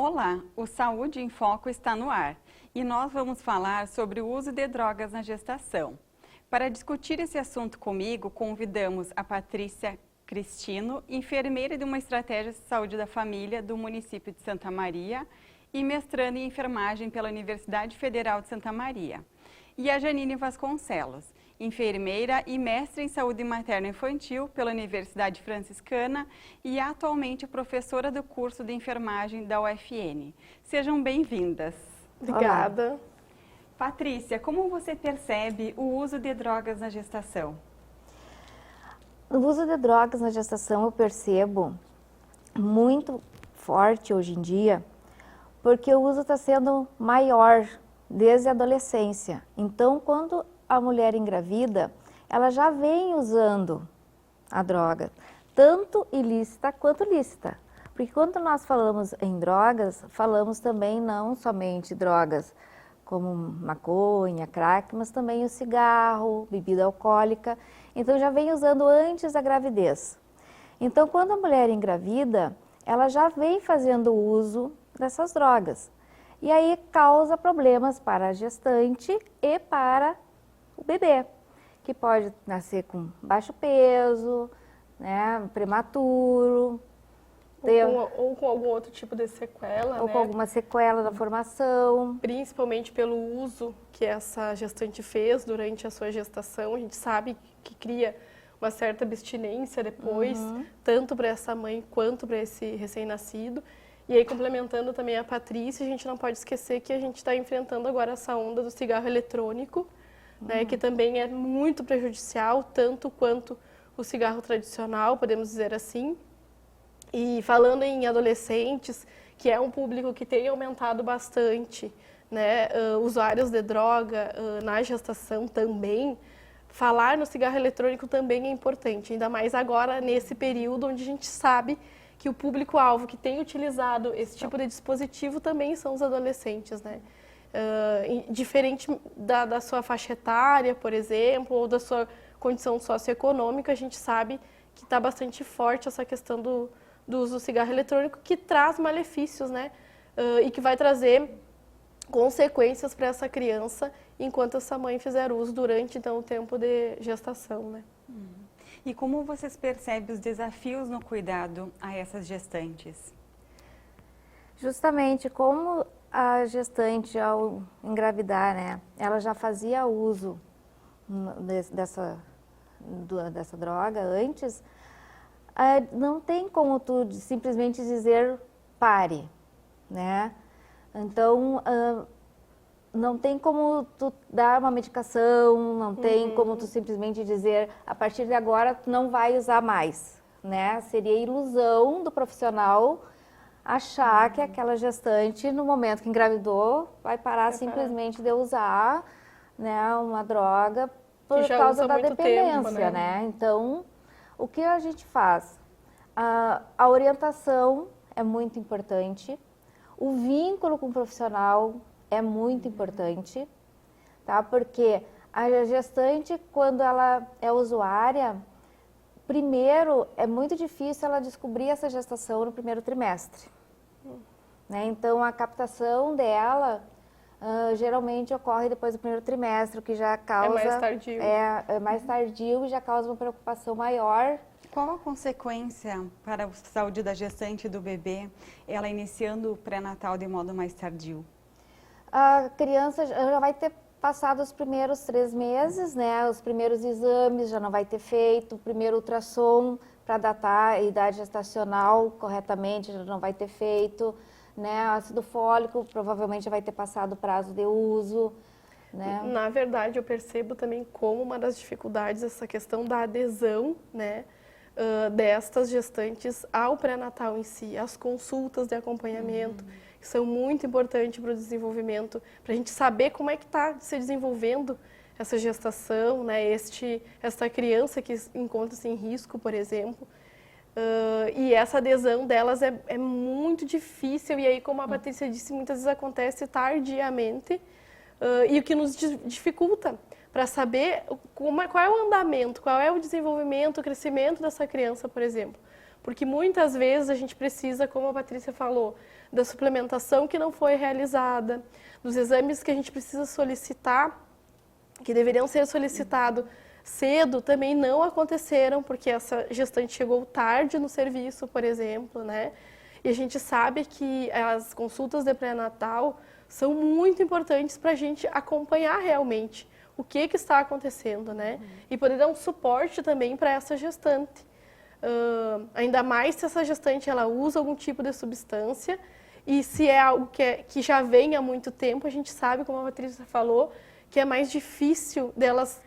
Olá, o Saúde em Foco está no ar e nós vamos falar sobre o uso de drogas na gestação. Para discutir esse assunto comigo, convidamos a Patrícia Cristino, enfermeira de uma estratégia de saúde da família do município de Santa Maria e mestranda em enfermagem pela Universidade Federal de Santa Maria. E a Janine Vasconcelos, enfermeira e mestre em saúde materno-infantil pela Universidade Franciscana e atualmente professora do curso de enfermagem da UFN. Sejam bem-vindas. Obrigada. Olá. Patrícia, como você percebe o uso de drogas na gestação? O uso de drogas na gestação eu percebo muito forte hoje em dia, porque o uso está sendo maior desde a adolescência. Então, quando a mulher engravida, ela já vem usando a droga, tanto ilícita quanto lícita. Porque quando nós falamos em drogas, falamos também não somente drogas como maconha, crack, mas também o cigarro, bebida alcoólica. Então já vem usando antes da gravidez. Então quando a mulher engravida, ela já vem fazendo uso dessas drogas. E aí causa problemas para a gestante e para o bebê, que pode nascer com baixo peso, né, prematuro. Ou com algum outro tipo de sequela, ou né? com alguma sequela da formação. Principalmente pelo uso que essa gestante fez durante a sua gestação. A gente sabe que cria uma certa abstinência depois, tanto para essa mãe quanto para esse recém-nascido. E aí, complementando também a Patrícia, a gente não pode esquecer que a gente está enfrentando agora essa onda do cigarro eletrônico, né, que também é muito prejudicial, tanto quanto o cigarro tradicional, podemos dizer assim. E falando em adolescentes, que é um público que tem aumentado bastante, né, usuários de droga na gestação também, falar no cigarro eletrônico também é importante, ainda mais agora nesse período onde a gente sabe que o público-alvo que tem utilizado esse tipo de dispositivo também são os adolescentes, né? Diferente da sua faixa etária, por exemplo, ou da sua condição socioeconômica, a gente sabe que está bastante forte essa questão do uso do cigarro eletrônico, que traz malefícios, né? E que vai trazer consequências para essa criança enquanto essa mãe fizer uso durante, então, o tempo de gestação, né? E como vocês percebem os desafios no cuidado a essas gestantes? Justamente como a gestante, ao engravidar, né, ela já fazia uso dessa droga antes, não tem como tu simplesmente dizer pare, né? Então, não tem como tu dar uma medicação, não tem como tu simplesmente dizer a partir de agora tu não vai usar mais, né? Seria ilusão do profissional achar que aquela gestante, no momento que engravidou, vai parar simplesmente de usar, né, uma droga por causa da dependência, tempo, né? Então, o que a gente faz? A orientação é muito importante, o vínculo com o profissional é muito importante, tá? Porque a gestante, quando ela é usuária, primeiro é muito difícil ela descobrir essa gestação no primeiro trimestre, né? Então a captação dela geralmente ocorre depois do primeiro trimestre, o que já causa... É mais tardio. É mais tardio e já causa uma preocupação maior. Qual a consequência para a saúde da gestante e do bebê, ela iniciando o pré-natal de modo mais tardio? A criança já vai ter passado os primeiros 3 meses, né? Os primeiros exames já não vai ter feito, o primeiro ultrassom para datar a idade gestacional corretamente já não vai ter feito, né? Ácido fólico provavelmente já vai ter passado o prazo de uso, né? Na verdade, eu percebo também como uma das dificuldades essa questão da adesão, né, destas gestantes ao pré-natal em si, as consultas de acompanhamento, que são muito importantes para o desenvolvimento, para a gente saber como é que está se desenvolvendo essa gestação, né, esta criança que encontra-se em risco, por exemplo. E essa adesão delas é muito difícil, e aí, como a Patrícia disse, muitas vezes acontece tardiamente, e o que nos dificulta para saber qual é o andamento, qual é o desenvolvimento, o crescimento dessa criança, por exemplo. Porque muitas vezes a gente precisa, como a Patrícia falou, da suplementação que não foi realizada, dos exames que a gente precisa solicitar, que deveriam ser solicitados cedo, também não aconteceram, porque essa gestante chegou tarde no serviço, por exemplo, né? E a gente sabe que as consultas de pré-natal são muito importantes para a gente acompanhar realmente o que está acontecendo, né? E poder dar um suporte também para essa gestante. Ainda mais se essa gestante ela usa algum tipo de substância e se é algo que já vem há muito tempo, a gente sabe, como a Patrícia falou, que é mais difícil delas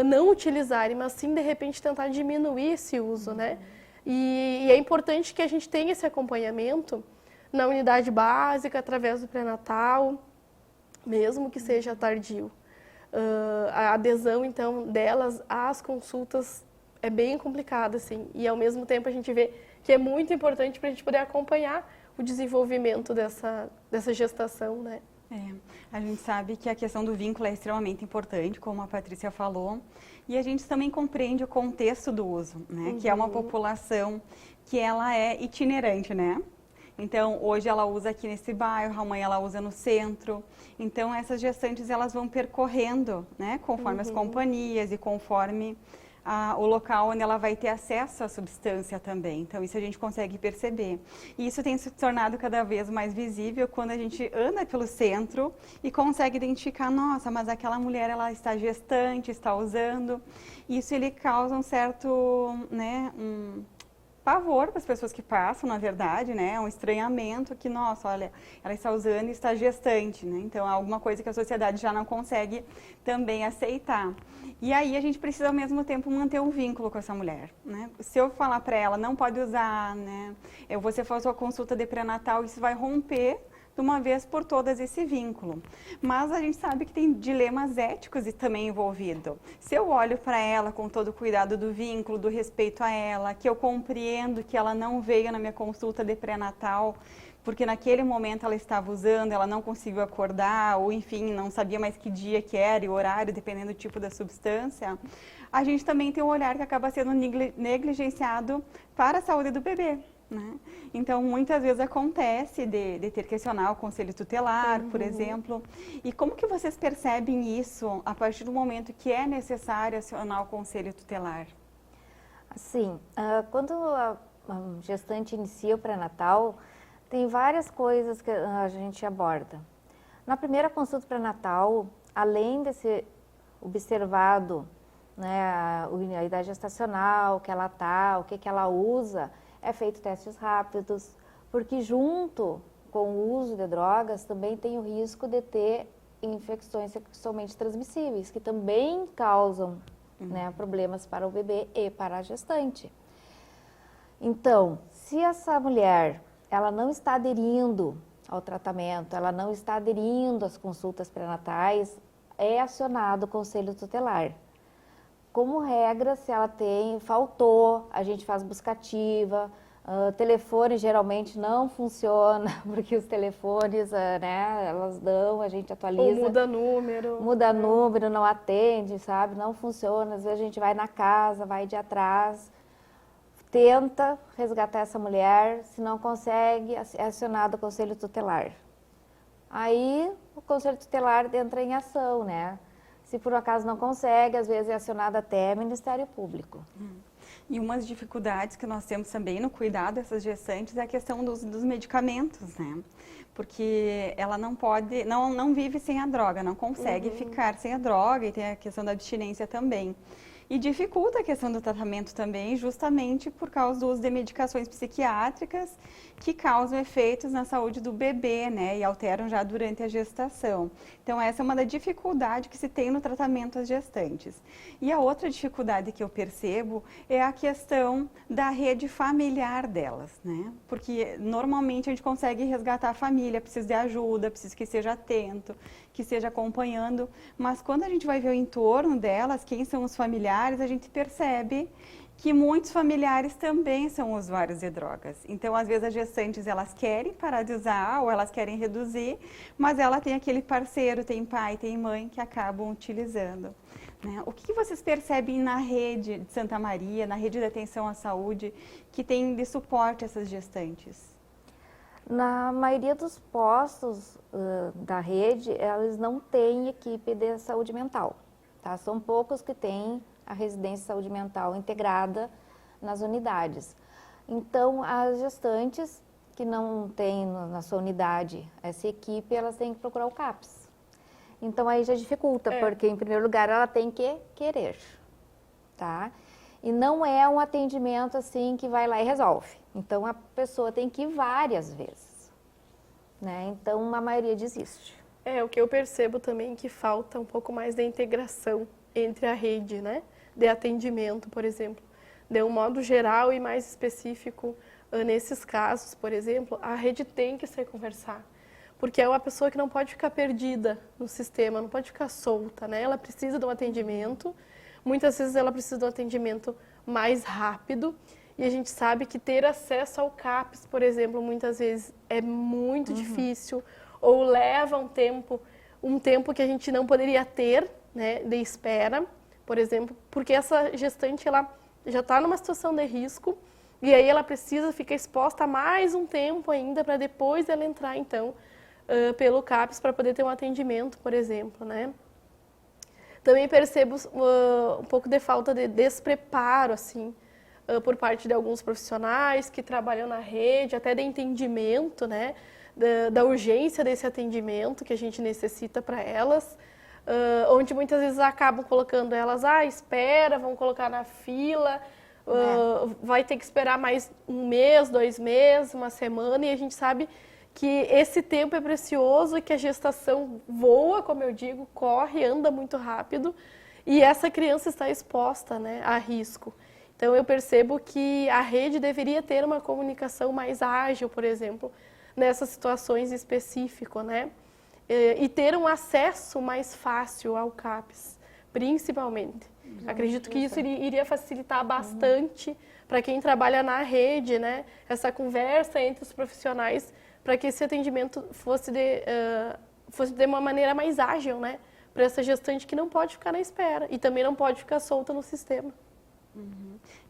não utilizarem, mas sim, de repente, tentar diminuir esse uso, né? E é importante que a gente tenha esse acompanhamento na unidade básica, através do pré-natal, mesmo que seja tardio. A adesão, então, delas às consultas é bem complicada, assim, e ao mesmo tempo a gente vê que é muito importante para a gente poder acompanhar o desenvolvimento dessa gestação, né? A gente sabe que a questão do vínculo é extremamente importante, como a Patrícia falou, e a gente também compreende o contexto do uso, né? Que é uma população que ela é itinerante, né? Então, hoje ela usa aqui nesse bairro, amanhã ela usa no centro. Então, essas gestantes, elas vão percorrendo, né? Conforme as companhias e conforme o local onde ela vai ter acesso à substância também. Então, isso a gente consegue perceber. E isso tem se tornado cada vez mais visível quando a gente anda pelo centro e consegue identificar, nossa, mas aquela mulher, ela está gestante, está usando. Isso, ele causa um certo, né, pavor para as pessoas que passam, na verdade, né? Um estranhamento que, nossa, olha, ela está usando e está gestante, né? Então, é alguma coisa que a sociedade já não consegue também aceitar. E aí, a gente precisa, ao mesmo tempo, manter um vínculo com essa mulher, né? Se eu falar para ela, não pode usar, né? Você faz sua consulta de pré-natal, isso vai romper de uma vez por todas esse vínculo. Mas a gente sabe que tem dilemas éticos também envolvidos. Se eu olho para ela com todo o cuidado do vínculo, do respeito a ela, que eu compreendo que ela não veio na minha consulta de pré-natal, porque naquele momento ela estava usando, ela não conseguiu acordar, ou enfim, não sabia mais que dia que era e o horário, dependendo do tipo da substância, a gente também tem um olhar que acaba sendo negligenciado para a saúde do bebê. Né? Então, muitas vezes acontece de ter que acionar o conselho tutelar, por exemplo. E como que vocês percebem isso a partir do momento que é necessário acionar o conselho tutelar? Assim, quando a gestante inicia o pré-natal, tem várias coisas que a gente aborda. Na primeira consulta pré-natal, além de ser observado, né, a idade gestacional, que ela está, o que ela usa, é feito testes rápidos, porque junto com o uso de drogas também tem o risco de ter infecções sexualmente transmissíveis, que também causam né, problemas para o bebê e para a gestante. Então, se essa mulher ela não está aderindo ao tratamento, ela não está aderindo às consultas pré-natais, é acionado o conselho tutelar. Como regra, se ela faltou, a gente faz buscativa, telefone geralmente não funciona, porque os telefones, né, elas dão, a gente atualiza. Ou muda número. Muda número, não atende, sabe, não funciona, às vezes a gente vai na casa, vai de atrás, tenta resgatar essa mulher, se não consegue, é acionado o conselho tutelar. Aí o conselho tutelar entra em ação, né? Se por acaso não consegue, às vezes é acionado até Ministério Público. E umas dificuldades que nós temos também no cuidado dessas gestantes é a questão dos medicamentos, né? Porque ela não pode, não vive sem a droga, não consegue ficar sem a droga e tem a questão da abstinência também. E dificulta a questão do tratamento também, justamente por causa do uso de medicações psiquiátricas que causam efeitos na saúde do bebê, né, e alteram já durante a gestação. Então, essa é uma da dificuldade que se tem no tratamento às gestantes. E a outra dificuldade que eu percebo é a questão da rede familiar delas, né, porque normalmente a gente consegue resgatar a família, precisa de ajuda, precisa que seja atento, que seja acompanhando, mas quando a gente vai ver o entorno delas, quem são os familiares, a gente percebe que muitos familiares também são usuários de drogas. Então, às vezes, as gestantes, elas querem parar de usar ou elas querem reduzir, mas ela tem aquele parceiro, tem pai, tem mãe que acabam utilizando. Né? O que vocês percebem na rede de Santa Maria, na rede de atenção à saúde, que tem de suporte a essas gestantes? Na maioria dos postos da rede, eles não têm equipe de saúde mental. Tá? São poucos que têm a residência de saúde mental integrada nas unidades. Então, as gestantes que não têm na sua unidade essa equipe, elas têm que procurar o CAPS. Então, aí já dificulta, porque, em primeiro lugar, ela tem que querer, tá? E não é um atendimento assim que vai lá e resolve. Então, a pessoa tem que ir várias vezes, né? Então, a maioria desiste. O que eu percebo também é que falta um pouco mais da integração entre a rede, né, de atendimento, por exemplo. De um modo geral e mais específico, nesses casos, por exemplo, a rede tem que se conversar. Porque é uma pessoa que não pode ficar perdida no sistema, não pode ficar solta, né? Ela precisa de um atendimento, muitas vezes ela precisa de um atendimento mais rápido, e a gente sabe que ter acesso ao CAPS, por exemplo, muitas vezes é muito difícil, ou leva um tempo que a gente não poderia ter, né, de espera, por exemplo, porque essa gestante ela já está numa situação de risco e aí ela precisa ficar exposta a mais um tempo ainda para depois ela entrar, então, pelo CAPS para poder ter um atendimento, por exemplo, né? Também percebo um pouco de falta de despreparo, assim, por parte de alguns profissionais que trabalham na rede, até de entendimento, né, da urgência desse atendimento que a gente necessita para elas, onde muitas vezes acabam colocando elas, espera, vão colocar na fila, vai ter que esperar mais um mês, 2 meses, uma semana, e a gente sabe que esse tempo é precioso e que a gestação voa, como eu digo, corre, anda muito rápido, e essa criança está exposta, né, a risco. Então, eu percebo que a rede deveria ter uma comunicação mais ágil, por exemplo, nessas situações específicas, né? E ter um acesso mais fácil ao CAPS, principalmente. Acredito que isso iria facilitar bastante para quem trabalha na rede, né? Essa conversa entre os profissionais, para que esse atendimento fosse de uma maneira mais ágil, né? Para essa gestante que não pode ficar na espera e também não pode ficar solta no sistema.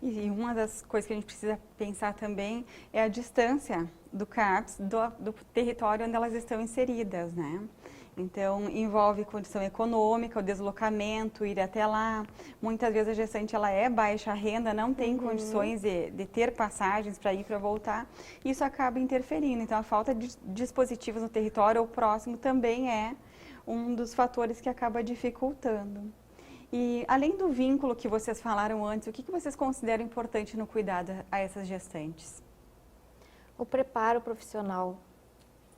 E uma das coisas que a gente precisa pensar também é a distância do CAPS do território onde elas estão inseridas, né? Então, envolve condição econômica, o deslocamento, ir até lá. Muitas vezes a gestante ela é baixa renda, não tem condições de ter passagens para ir e para voltar. Isso acaba interferindo. Então, a falta de dispositivos no território ou próximo também é um dos fatores que acaba dificultando. E, além do vínculo que vocês falaram antes, o que vocês consideram importante no cuidado a essas gestantes? O preparo profissional.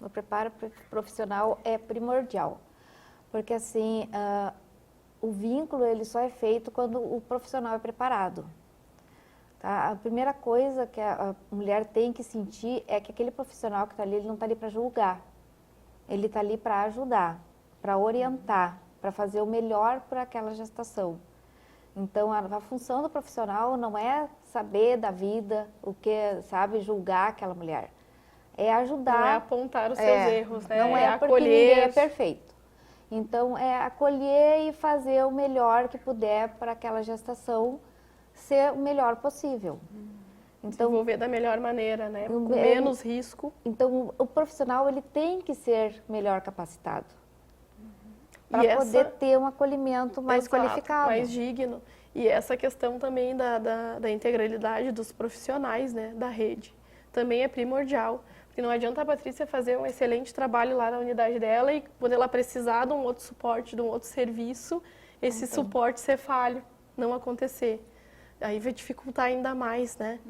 O preparo profissional é primordial, porque assim, o vínculo ele só é feito quando o profissional é preparado. Tá? A primeira coisa que a mulher tem que sentir é que aquele profissional que está ali, ele não está ali para julgar. Ele está ali para ajudar, para orientar, para fazer o melhor para aquela gestação. Então, a função do profissional não é saber da vida, o que, sabe, julgar aquela mulher. É ajudar. Não é apontar os seus erros, né? Não é porque ninguém é perfeito. Então, é acolher e fazer o melhor que puder para aquela gestação ser o melhor possível. Então, desenvolver da melhor maneira, né? Com menos risco. Então, o profissional ele tem que ser melhor capacitado. Para poder ter um acolhimento mais qualificado. Mais digno. E essa questão também da integralidade dos profissionais, né, da rede, também é primordial. Porque não adianta a Patrícia fazer um excelente trabalho lá na unidade dela e quando ela precisar de um outro suporte, de um outro serviço, esse suporte ser falho, não acontecer. Aí vai dificultar ainda mais, né?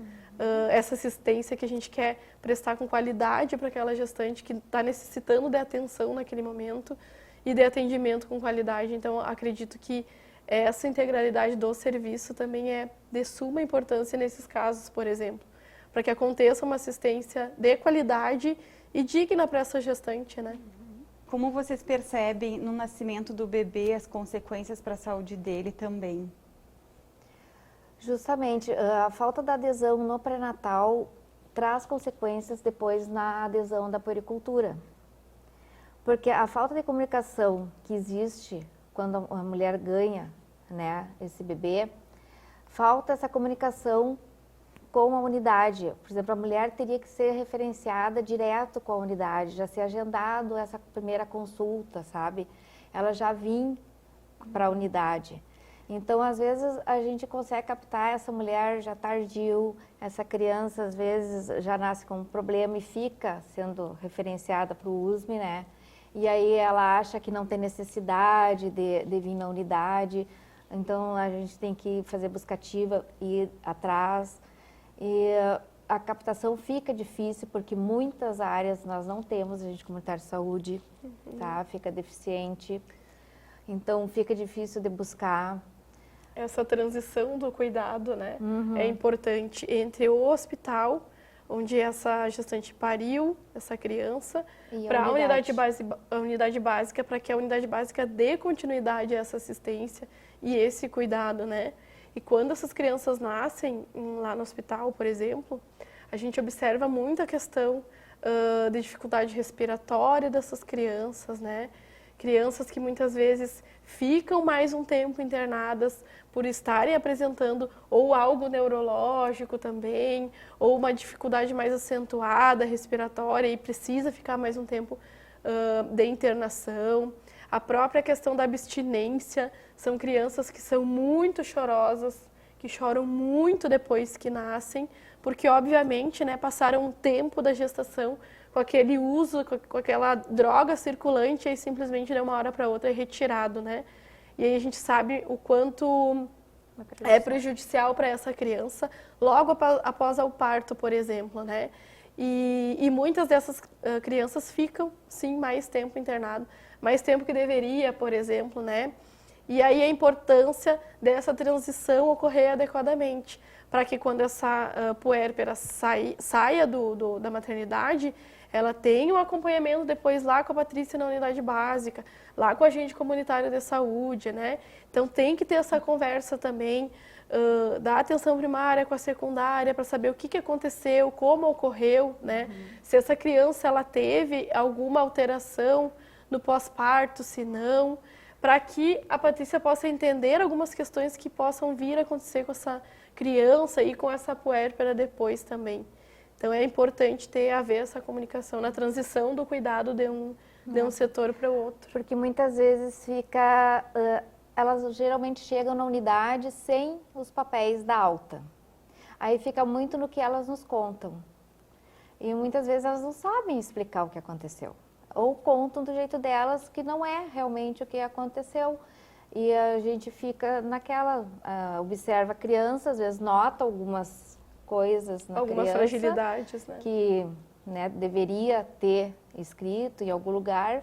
Essa assistência que a gente quer prestar com qualidade para aquela gestante que está necessitando de atenção naquele momento e de atendimento com qualidade. Então, acredito que essa integralidade do serviço também é de suma importância nesses casos, por exemplo, para que aconteça uma assistência de qualidade e digna para essa gestante, né? Como vocês percebem no nascimento do bebê as consequências para a saúde dele também? Justamente, a falta da adesão no pré-natal traz consequências depois na adesão da puericultura. Porque a falta de comunicação que existe quando a mulher ganha, né, esse bebê, falta essa comunicação com a unidade. Por exemplo, a mulher teria que ser referenciada direto com a unidade, já ser agendado essa primeira consulta, sabe? Ela já vir para a unidade. Então, às vezes, a gente consegue captar essa mulher já tardio, essa criança, às vezes, já nasce com um problema e fica sendo referenciada para o USM, né? E aí ela acha que não tem necessidade de vir na unidade, então a gente tem que fazer busca ativa e ir atrás. E a captação fica difícil porque muitas áreas nós não temos agente comunitário de saúde, tá? Fica deficiente, então fica difícil de buscar. Essa transição do cuidado, né, é importante entre o hospital, onde essa gestante pariu essa criança, para a unidade básica, para que a unidade básica dê continuidade a essa assistência e esse cuidado, né? E quando essas crianças nascem lá no hospital, por exemplo, a gente observa muito a questão de dificuldade respiratória dessas crianças, né? Crianças que muitas vezes ficam mais um tempo internadas por estarem apresentando ou algo neurológico também, ou uma dificuldade mais acentuada respiratória e precisa ficar mais um tempo de internação. A própria questão da abstinência, são crianças que são muito chorosas, que choram muito depois que nascem, porque obviamente, né, passaram um tempo da gestação com aquele uso, com aquela droga circulante, e simplesmente de uma hora para outra é retirado, né? E aí a gente sabe o quanto é prejudicial para essa criança, logo após o parto, por exemplo, né? E muitas dessas crianças ficam, sim, mais tempo internado, mais tempo que deveria, por exemplo, né? E aí a importância dessa transição ocorrer adequadamente, para que quando essa puérpera saia da maternidade, ela tem um acompanhamento depois lá com a Patrícia na unidade básica, lá com a agente comunitário de saúde, né? Então tem que ter essa conversa também, da atenção primária com a secundária, para saber o que aconteceu, como ocorreu, né? Se essa criança ela teve alguma alteração no pós-parto, se não, para que a Patrícia possa entender algumas questões que possam vir a acontecer com essa criança e com essa puérpera depois também. Então é importante haver essa comunicação na transição do cuidado de um setor para o outro. Porque muitas vezes elas geralmente chegam na unidade sem os papéis da alta. Aí fica muito no que elas nos contam. E muitas vezes elas não sabem explicar o que aconteceu. Ou contam do jeito delas que não é realmente o que aconteceu. E a gente fica naquela, observa a criança, às vezes nota algumas coisas na algumas criança, fragilidades, né? Que, né, deveria ter escrito em algum lugar,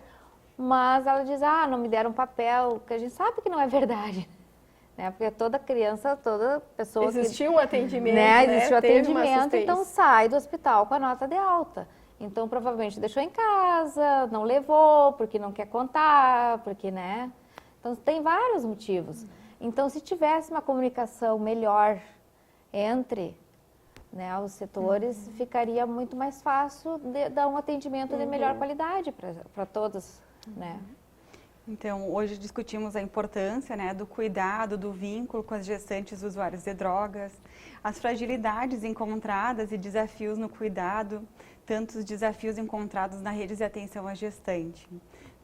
mas ela diz, não me deram papel, que a gente sabe que não é verdade, né? Porque toda criança, toda pessoa existiu um atendimento, né? né? Existiu atendimento, então sai do hospital com a nota de alta. Então, provavelmente deixou em casa, não levou, porque não quer contar, porque, né? Então, tem vários motivos. Então, se tivesse uma comunicação melhor entre, né, os setores, ficaria muito mais fácil de dar um atendimento de melhor qualidade para todos, né? Então, hoje discutimos a importância, né, do cuidado, do vínculo com as gestantes usuárias de drogas, as fragilidades encontradas e desafios no cuidado, tantos desafios encontrados na rede de atenção à gestante,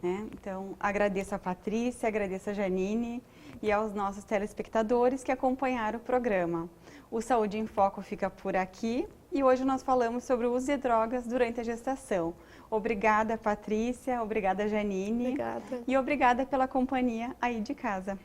né? Então, agradeço a Patrícia, agradeço a Janine e aos nossos telespectadores que acompanharam o programa. O Saúde em Foco fica por aqui e hoje nós falamos sobre o uso de drogas durante a gestação. Obrigada, Patrícia, obrigada, Janine. Obrigada. E obrigada pela companhia aí de casa.